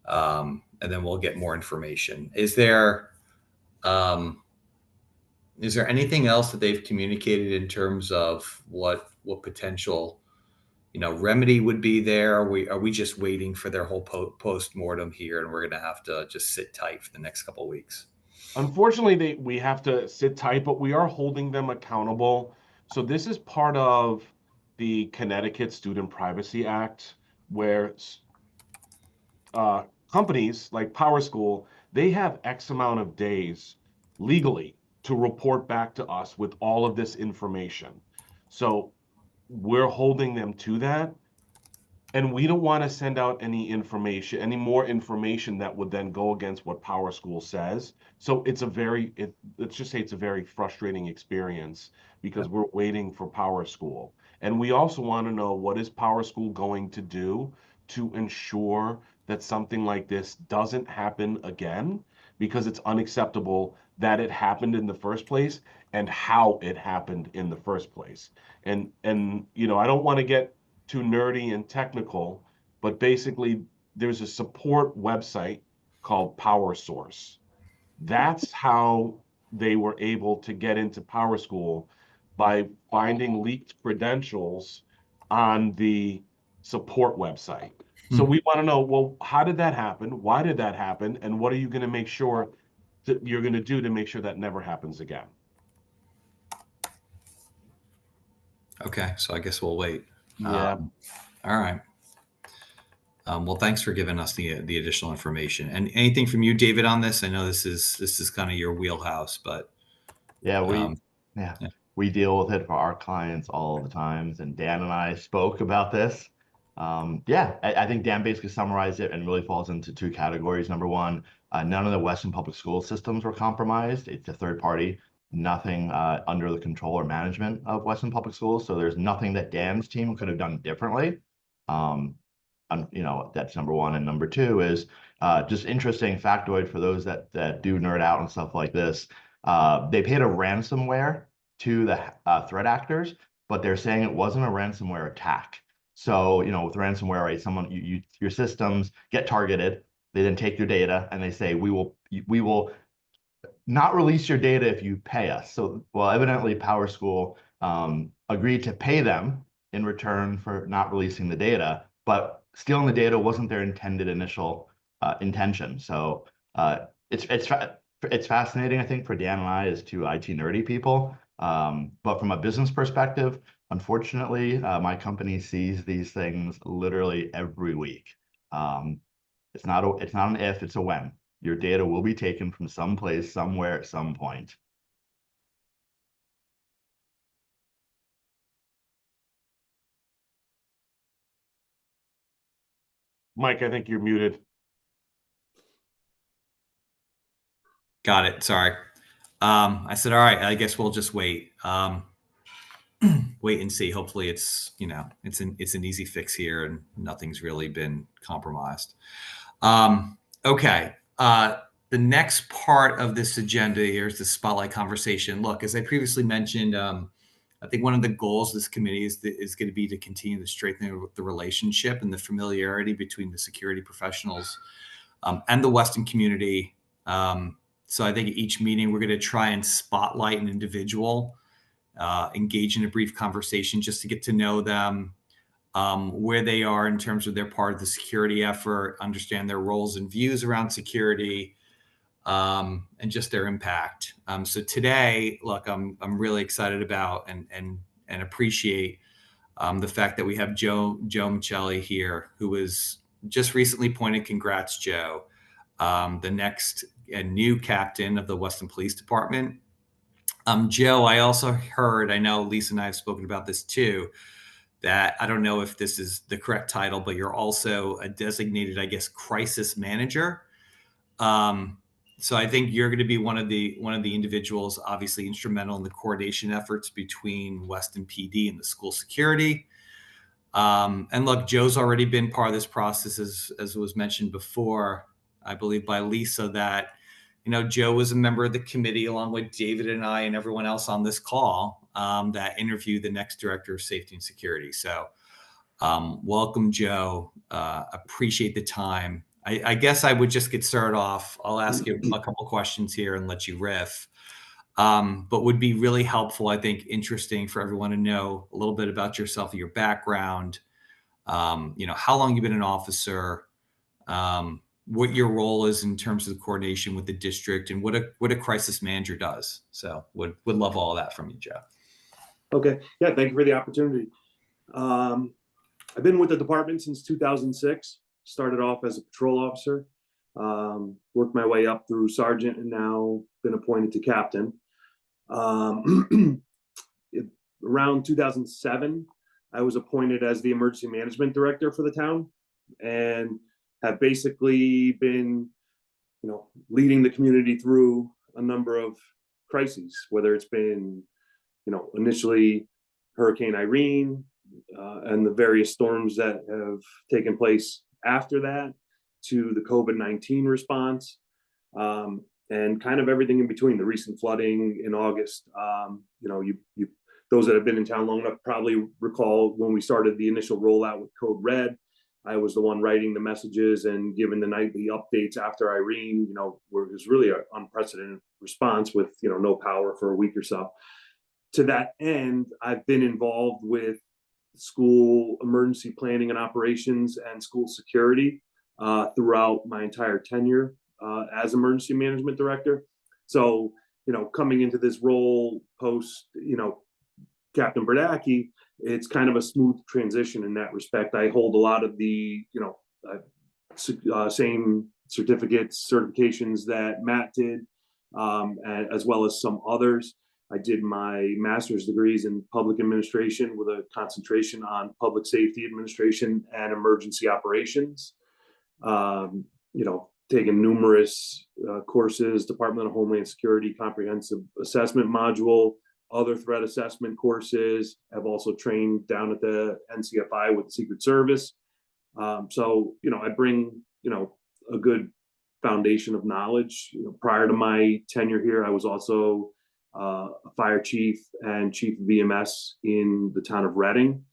And then we'll get more information. Is there anything else that they've communicated in terms of what potential, remedy would be there? Are we just waiting for their whole post-mortem here, and we're going to have to just sit tight for the next couple of weeks? Unfortunately, we have to sit tight, but we are holding them accountable. So this is part of the Connecticut Student Privacy Act, where companies like PowerSchool, they have X amount of days legally to report back to us with all of this information. So we're holding them to that. And we don't want to send out any more information that would then go against what PowerSchool says. So it's let's just say it's a very frustrating experience because we're waiting for PowerSchool. And we also want to know, what is PowerSchool going to do to ensure that something like this doesn't happen again, because it's unacceptable that it happened in the first place and how it happened in the first place. And I don't want to get too nerdy and technical, but basically there's a support website called PowerSource. That's how they were able to get into PowerSchool, by finding leaked credentials on the support website. So we want to know, well, how did that happen? Why did that happen? And what are you going to make sure that you're going to do to make sure that never happens again? Okay, so I guess we'll wait. Yeah. All right. Well, thanks for giving us the additional information. And anything from you, David, on this? I know this is kind of your wheelhouse, but Yeah, we deal with it for our clients all the times. And Dan and I spoke about this. I think Dan basically summarized it and really falls into two categories. Number one, none of the Weston Public School systems were compromised. It's a third party, nothing under the control or management of Weston Public Schools. So there's nothing that Dan's team could have done differently. That's number one. And number two is just interesting factoid for those that do nerd out and stuff like this. They paid a ransomware to the threat actors, but they're saying it wasn't a ransomware attack. So, with ransomware, right, your systems get targeted. They then take your data and they say, we will not release your data if you pay us. So, well, evidently PowerSchool agreed to pay them in return for not releasing the data, but stealing the data wasn't their intended initial intention. So it's fascinating, I think, for Dan and I as two IT nerdy people. But from a business perspective, unfortunately, my company sees these things literally every week. It's not an if, it's a when. Your data will be taken from someplace, somewhere, at some point. Mike, I think you're muted. got it. Sorry. I said, all right, I guess we'll just wait. Wait and see. Hopefully it's an easy fix here and nothing's really been compromised. Okay. The next part of this agenda here is the spotlight conversation. Look, as I previously mentioned, I think one of the goals of this committee is going to be to continue to strengthen the relationship and the familiarity between the security professionals and the Weston community. So I think at each meeting, we're going to try and spotlight an individual, engage in a brief conversation just to get to know them, where they are in terms of their part of the security effort, understand their roles and views around security, and just their impact. So today, look, I'm really excited about and appreciate the fact that we have Joe Michelli here, who was just recently appointed. Congrats, Joe. The next and new captain of the Weston Police Department. Joe, I also heard, I know Lisa and I have spoken about this too, that I don't know if this is the correct title, but you're also a designated, I guess, crisis manager. So I think you're going to be one of the individuals obviously instrumental in the coordination efforts between Weston PD and the school security. And look, Joe's already been part of this process, as was mentioned before, I believe by Lisa, that Joe was a member of the committee along with David and I and everyone else on this call that interviewed the next director of safety and security. So Welcome, Joe. Appreciate the time. I guess I would just get started off. I'll ask you a couple questions here and let you riff. But would be really helpful, I think, interesting for everyone to know a little bit about yourself, your background, how long you've been an officer, what your role is in terms of the coordination with the district, and what a crisis manager does. So would love all of that from you, Joe. Okay. Yeah. Thank you for the opportunity. I've been with the department since 2006. Started off as a patrol officer, worked my way up through sergeant, and now been appointed to captain. Around 2007, I was appointed as the emergency management director for the town, and have basically been, leading the community through a number of crises, whether it's been, initially Hurricane Irene, and the various storms that have taken place after that, to the COVID-19 response, and kind of everything in between. The recent flooding in August. Those that have been in town long enough probably recall when we started the initial rollout with Code Red. I was the one writing the messages and giving the nightly updates after Irene. Where it was really an unprecedented response with no power for a week or so. To that end, I've been involved with school emergency planning and operations and school security throughout my entire tenure as emergency management director. So, coming into this role post, Captain Bernacki, it's kind of a smooth transition in that respect. I hold a lot of the, same certifications that Matt did, as well as some others. I did my master's degrees in public administration with a concentration on public safety administration and emergency operations. Taken numerous courses, Department of Homeland Security Comprehensive Assessment Module, other threat assessment courses. I've also trained down at the NCFI with the Secret Service. So, I bring, a good foundation of knowledge. Prior to my tenure here, I was also a fire chief and chief of EMS in the town of Reading,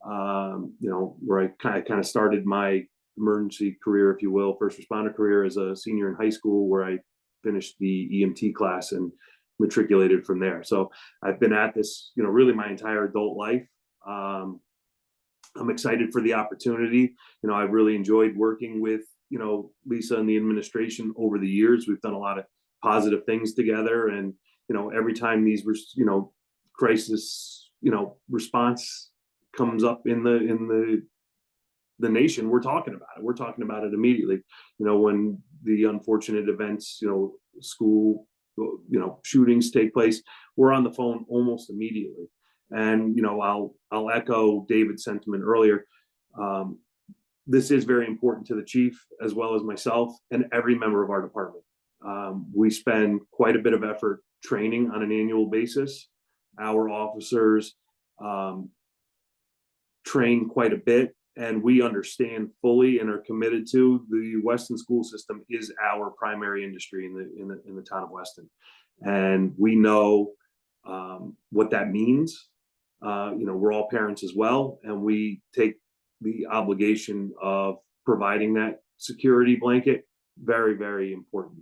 where I kind of started my emergency career, if you will, first responder career as a senior in high school, where I finished the EMT class and matriculated from there. So I've been at this, really my entire adult life. I'm excited for the opportunity. I've really enjoyed working with, Lisa and the administration over the years. We've done a lot of positive things together, and every time these crisis response comes up in the nation, we're talking about it immediately. When the unfortunate events, school shootings take place, we're on the phone almost immediately. And I'll echo David's sentiment earlier. This is very important to the chief, as well as myself and every member of our department. We spend quite a bit of effort training on an annual basis. Our officers train quite a bit, and we understand fully and are committed to the Weston school system is our primary industry in the town of Weston, and we know what that means. We're all parents as well, and we take the obligation of providing that security blanket very, very important.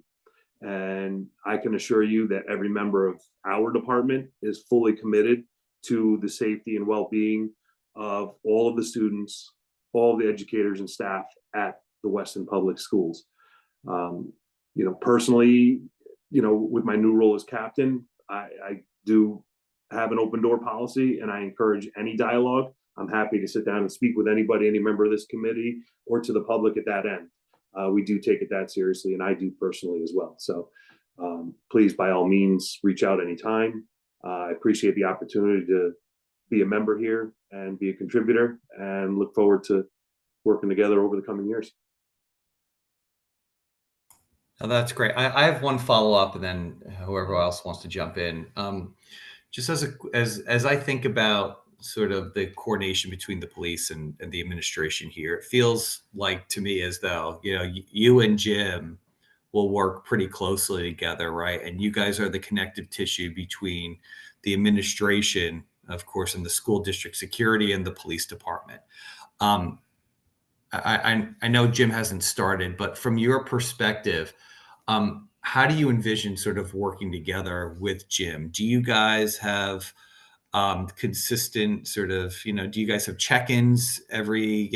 And I can assure you that every member of our department is fully committed to the safety and well-being of all of the students, all the educators and staff at the Weston Public Schools. Personally, with my new role as captain, I do have an open door policy, and I encourage any dialogue. I'm happy to sit down and speak with anybody, any member of this committee, or to the public at that end. We do take it that seriously, and I do personally as well. So please, by all means, reach out anytime. I appreciate the opportunity to be a member here and be a contributor, and look forward to working together over the coming years. Oh, that's great. I have one follow-up, and then whoever else wants to jump in. Just as I think about sort of the coordination between the police and the administration here, it feels like to me as though, you and Jim will work pretty closely together, right? And you guys are the connective tissue between the administration, of course, and the school district security and the police department. I know Jim hasn't started, but from your perspective, how do you envision sort of working together with Jim? Do you guys have consistent sort of, do you guys have check-ins every,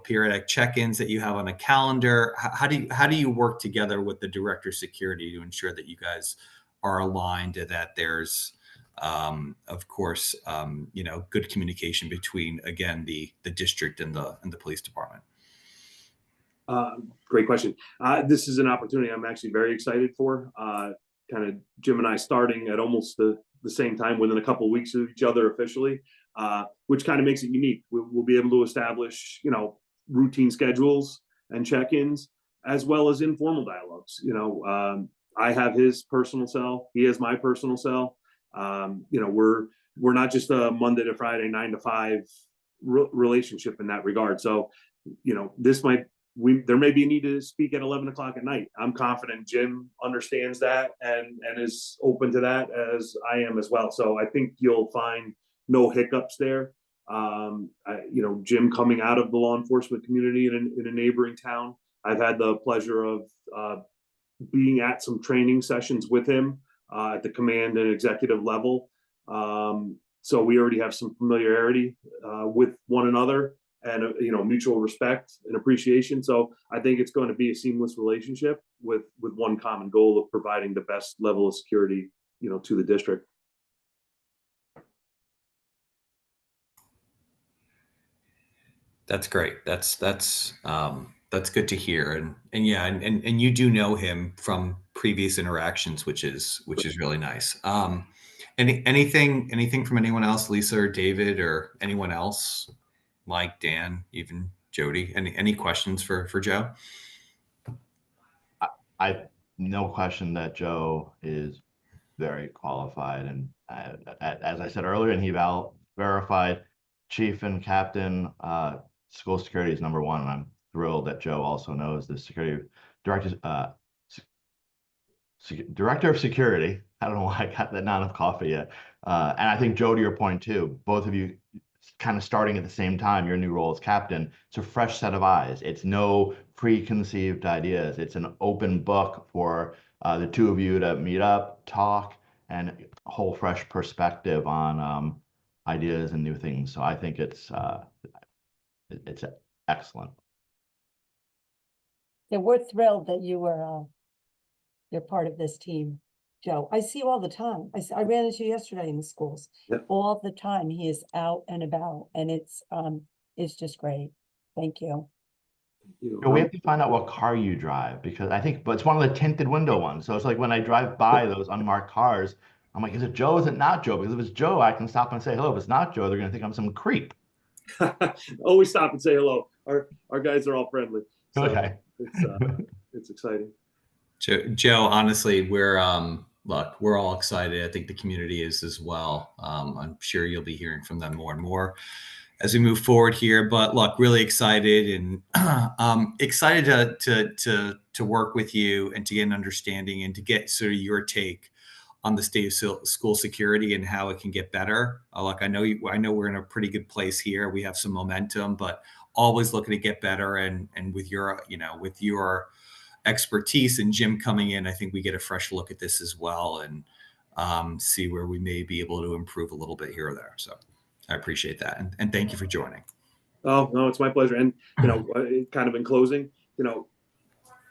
periodic check-ins that you have on a calendar? How do you work together with the director of security to ensure that you guys are aligned and that there's, of course, good communication between, again, the district and the police department? Great question. This is an opportunity I'm actually very excited for. Kind of Jim and I starting at almost the same time, within a couple of weeks of each other officially, which kind of makes it unique. We'll be able to establish, routine schedules and check-ins, as well as informal dialogues. I have his personal cell, he has my personal cell. We're not just a Monday to Friday 9 to 5 relationship in that regard. So, there may be a need to speak at 11 o'clock at night. I'm confident Jim understands that and is open to that, as I am as well. So I think you'll find no hiccups there. Jim coming out of the law enforcement community in a neighboring town, I've had the pleasure of being at some training sessions with him at the command and executive level. So we already have some familiarity with one another, and mutual respect and appreciation. So I think it's going to be a seamless relationship with one common goal of providing the best level of security, to the district. That's great. That's good to hear. And yeah, and you do know him from previous interactions, which is really nice. Anything from anyone else, Lisa or David or anyone else? Mike, Dan, even Jody, any questions for Joe? I no question that Joe is very qualified, and as I said earlier, and he verified, chief and captain, school security is number one, and I'm thrilled that Joe also knows the security director of security. I don't know why I got that, not enough coffee yet. And I think, Joe, to your point too, both of you kind of starting at the same time, your new role as captain, it's a fresh set of eyes. It's no preconceived ideas. It's an open book for the two of you to meet up, talk, and a whole fresh perspective on ideas and new things. So I think it's excellent. Yeah, we're thrilled that you're part of this team, Joe. I see you all the time. I ran into you yesterday in the schools. Yep. All the time. He is out and about, and it's just great. Thank you. We have to find out what car you drive, because I think, but it's one of the tinted window ones. So it's like when I drive by those unmarked cars, I'm like, is it Joe? Is it not Joe? Because if it's Joe, I can stop and say hello. If it's not Joe, they're going to think I'm some creep. Always stop and say hello. Our guys are all friendly. So Okay. It's exciting. Joe, honestly, we're all excited. I think the community is as well. I'm sure you'll be hearing from them more and more as we move forward here. But look, really excited and excited to work with you and to get an understanding and to get sort of your take on the state of school security and how it can get better. Look, I know we're in a pretty good place here. We have some momentum, but always looking to get better. And with your expertise and Jim coming in, I think we get a fresh look at this as well and see where we may be able to improve a little bit here or there. So I appreciate that. And thank you for joining. Oh, no, it's my pleasure. And, kind of in closing,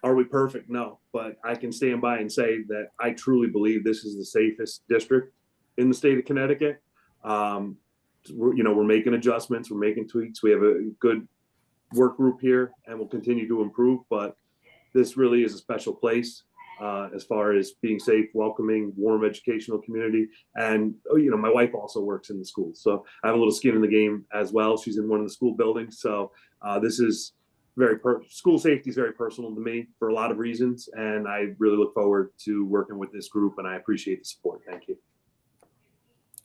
are we perfect? No, but I can stand by and say that I truly believe this is the safest district in the state of Connecticut. We're making adjustments, we're making tweaks. We have a good work group here and we'll continue to improve, but this really is a special place as far as being safe, welcoming, warm educational community. And, my wife also works in the schools. So I have a little skin in the game as well. She's in one of the school buildings. So this is school safety is very personal to me for a lot of reasons. And I really look forward to working with this group and I appreciate the support. Thank you.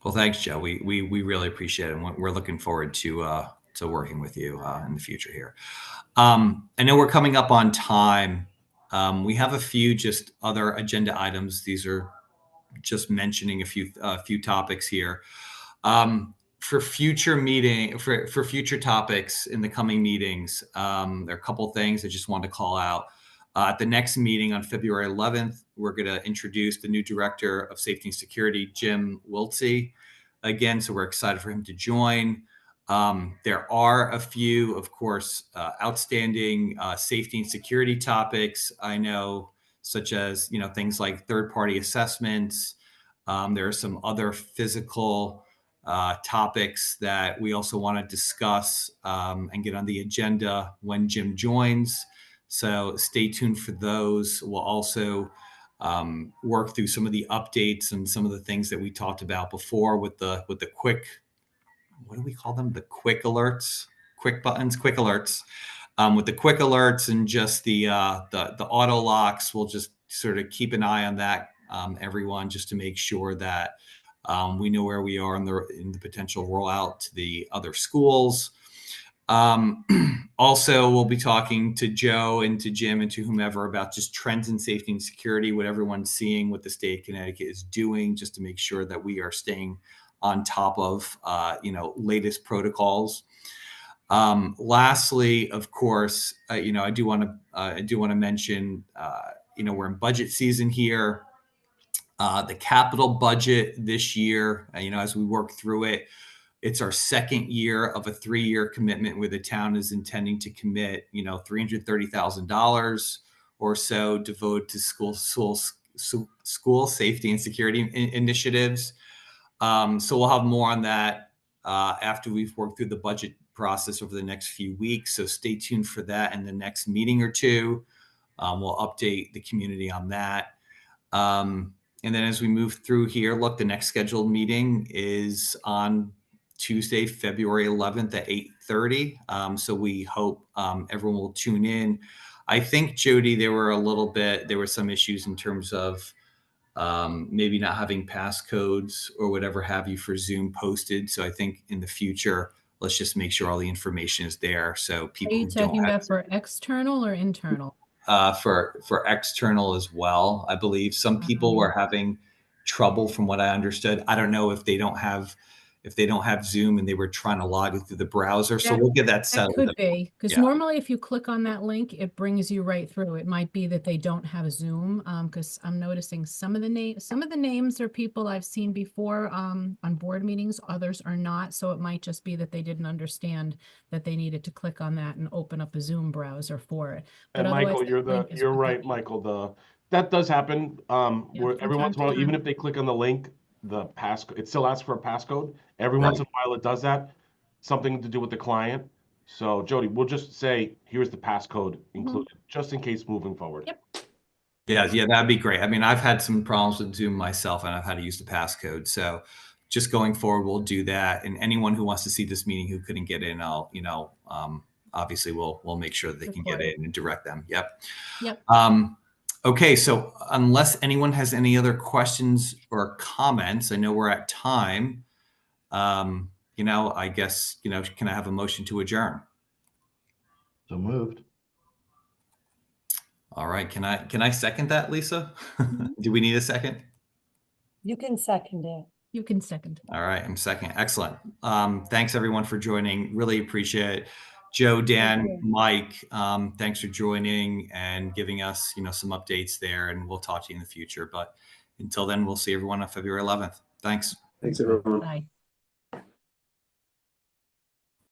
Well, thanks, Joe. We really appreciate it. And we're looking forward to working with you in the future here. I know we're coming up on time. We have a few just other agenda items. These are just mentioning a few topics here. for future for future topics in the coming meetings, there are a couple things I just wanted to call out. At the next meeting on February 11th, we're going to introduce the new Director of Safety and Security, Jim Wiltsey, again. So we're excited for him to join. There are a few, of course, outstanding safety and security topics. I know, such as, things like third-party assessments. There are some other physical topics that we also want to discuss and get on the agenda when Jim joins. So stay tuned for those. We'll also work through some of the updates and some of the things that we talked about before with the quick, what do we call them? The quick alerts, quick buttons, quick alerts. With the quick alerts and just the auto locks, we'll just sort of keep an eye on that, everyone, just to make sure that we know where we are in the potential rollout to the other schools. Also, we'll be talking to Joe and to Jim and to whomever about just trends in safety and security, what everyone's seeing, what the state of Connecticut is doing, just to make sure that we are staying on top of, latest protocols. Lastly, of course, I do want to mention, we're in budget season here. The capital budget this year, as we work through it, it's our second year of a 3-year commitment where the town is intending to commit, $330,000 or so devoted to school safety and security initiatives. So we'll have more on that after we've worked through the budget process over the next few weeks. So stay tuned for that in the next meeting or two. We'll update the community on that. And then as we move through here, look, the next scheduled meeting is on Tuesday, February 11th at 8:30. So we hope everyone will tune in. I think, Jody, there were some issues in terms of maybe not having passcodes or whatever have you for Zoom posted. So I think in the future, let's just make sure all the information is there. So people Are you who don't talking have about for external or internal? for external as well. I believe some people were having trouble from what I understood. I don't know if they don't have Zoom and they were trying to log it through the browser. So we'll get that That settled. could be, because Yeah. normally if you click on that link, it brings you right through. It might be that they don't have Zoom, because I'm noticing some of the names are people I've seen before on board meetings, others are not. So it might just be that they didn't understand that they needed to click on that and open up a Zoom browser for it. But And Michael, otherwise, that link is you're right, working. Michael. That does happen. Where from every time once in a to while, even time. if they click on the link, it still asks for a passcode. Every once in a while it does that. Something to do with the client. So Jody, we'll just say, here's the passcode included, just in case moving forward. Yep. Yeah, that'd be great. I mean, I've had some problems with Zoom myself and I've had to use the passcode. So just going forward, we'll do that. And anyone who wants to see this meeting who couldn't get in, obviously we'll make sure that they can get in and direct them. Yep. Okay, so unless anyone has any other questions or comments, I know we're at time. I guess, can I have a motion to adjourn? So moved. All right, can I second that, Lisa? Do we need a second? You can second it. You can second. All right, I'm second. Excellent. Thanks everyone for joining. Really appreciate it. Joe, Dan, Mike, thanks for joining and giving us, some updates there, and we'll talk to you in the future. But until then, we'll see everyone on February 11th. Thanks. Thanks, everyone. Bye.